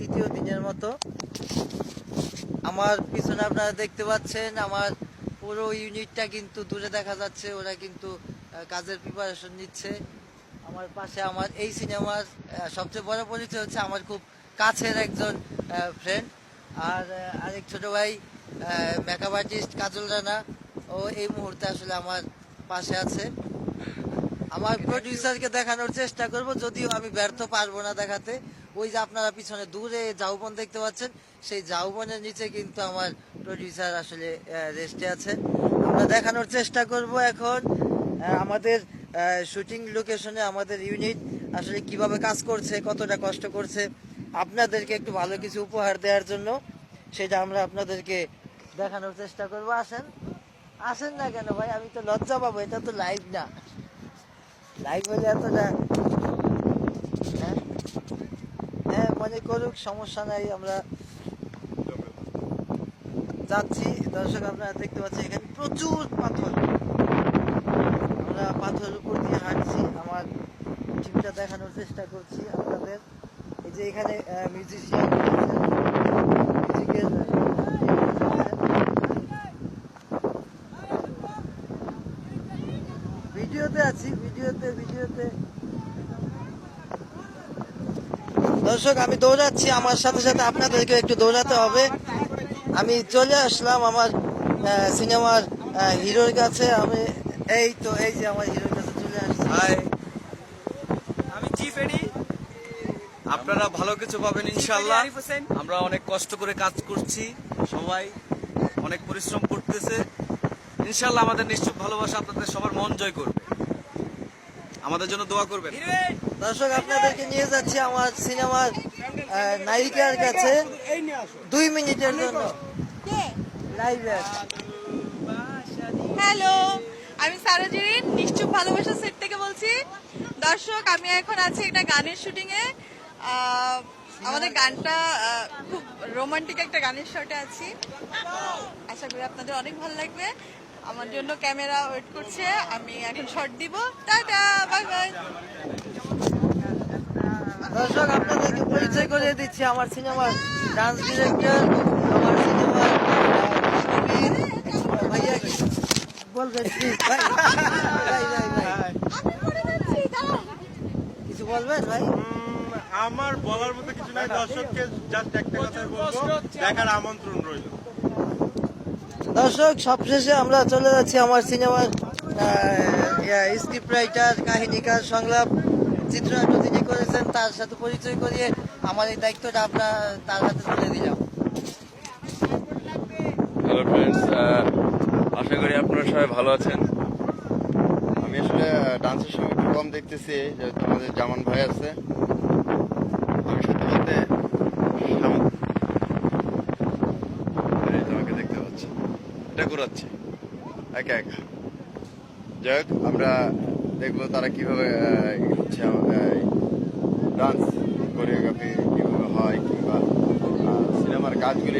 তৃতীয় দিনের মতো। আমার পিছনে আপনারা দেখতে পাচ্ছেন আমার পুরো ইউনিটটা কিন্তু দূরে দেখা যাচ্ছে, ওরা কিন্তু কাজের প্রিপারেশন নিচ্ছে। আমার পাশে আমার এই সিনেমার সবচেয়ে বড় পরিচয় হচ্ছে আমার খুব কাছের একজন ফ্রেন্ড, আর আরেক ছোট ভাই মেকআপ আর্টিস্ট কাজল রানা, ও এই মুহূর্তে আসলে আমার পাশে আছে। আমার প্রডিউসারকে দেখানোর চেষ্টা করব, যদিও আমি ব্যর্থ, পারবো না দেখাতে। ওই যে আপনারা পিছনে দূরে ঝাউবন দেখতে পাচ্ছেন, সেই ঝাউবনের নিচে কিন্তু আমার প্রডিউসার আসলে রেস্টে আছেন। আমরা দেখানোর চেষ্টা করব এখন আমাদের শুটিং লোকেশনে আমাদের ইউনিট আসলে কিভাবে কাজ করছে, কতটা কষ্ট করছে, আপনাদেরকে একটু ভালো কিছু উপহার দেওয়ার জন্য সেটা আমরা আপনাদেরকে দেখানোর চেষ্টা করব। আসেন আসেন না কেন ভাই, আমি তো লজ্জা পাবো, এটা তো লাইভ না। লাইভ হলে এতটা হ্যাঁ হ্যাঁ মনে করুক, সমস্যা নাই, আমরা যাচ্ছি। দর্শক আপনারা দেখতে পাচ্ছেন এখানে প্রচুর পাথর, আমরা পাথরের উপর দিয়ে হাঁটছি, আমার টিমটা দেখানোর চেষ্টা করছি আপনাদের। এই যে এখানে মিউজিশিয়ান, মিউজিকের ভিডিওতে আছি, ভিডিওতে দর্শক আমি দৌড়াচ্ছি, আমার সাথে সাথে আপনাদেরকে একটু দৌড়াতে হবে। আমি চলে আসলাম আমার সিনেমার হিরোর কাছে। আমি এই তো এই যে আমার হিরোর কাছে চলে আসছি। হাই, আমি চিফ এডি। আপনারা ভালো কিছু পাবেন ইনশাআল্লাহ। আমরা অনেক কষ্ট করে কাজ করছি, সবাই অনেক পরিশ্রম করতেছে। ইনশাআল্লাহ আমাদের নিশ্চয় ভালোবাসা আপনাদের সবার মন জয় করবে। আমাদের জন্য দোয়া করবেন। দর্শক আপনাদেরকে নিয়ে যাচ্ছি আমার সিনেমার নায়িকার কাছে 2 মিনিটের জন্য লাইভে। হ্যালো, আমি সারাজুরিন নিশ্চুপ ভালোবাসা সেট থেকে বলছি। দর্শক আমি এখন আছি একটা গানের শুটিং এ। আমাদের গানটা খুব রোমান্টিক একটা গানের শটে আছি। আশা করি আপনাদের অনেক ভালো লাগবে। আমার জন্য ক্যামেরা ওয়েট করছে, আমি এখন শট দিব। Tata, bye bye. দর্শক আপনাদেরকে পরিচয় করে দিচ্ছি আমার সিনেমার ডান্স ডিরেক্টর, আমার সিনেমার ভাইয়া বলবেন প্লিজ ভাই, কিছু বলবেন ভাই? আমার বলার মতো কিছু নাই, দর্শককে জাস্ট একটা কথা বলবো, দেখার আমন্ত্রণ রইল। দর্শক সবশেষে আমরা চলে যাচ্ছি আমার সিনেমার স্ক্রিপ্ট রাইটার, কাহিনীকার, সংলাপ, চিত্রায়ন যিনি করেছেন তার সাথে পরিচয় করিয়ে আমার এই দায়িত্বটা আমরা তার হাতে তুলে দিলাম। হ্যালো ফ্রেন্ডস, আশা করি আপনারা সবাই ভালো আছেন। আমি আসলে ডান্সের সময় একটু কম দেখতেছি, যেহেতু আমাদের জামান ভাই আছে। আমি সত্যি বলতে তোমাকে দেখতে পাচ্ছি, এটা ঘুরাচ্ছি একা একা। যাই হোক, আমরা দেখবো তারা কিভাবে ডান্স কোরিওগ্রাফি কিভাবে হয়, কিংবা সিনেমার কাজগুলি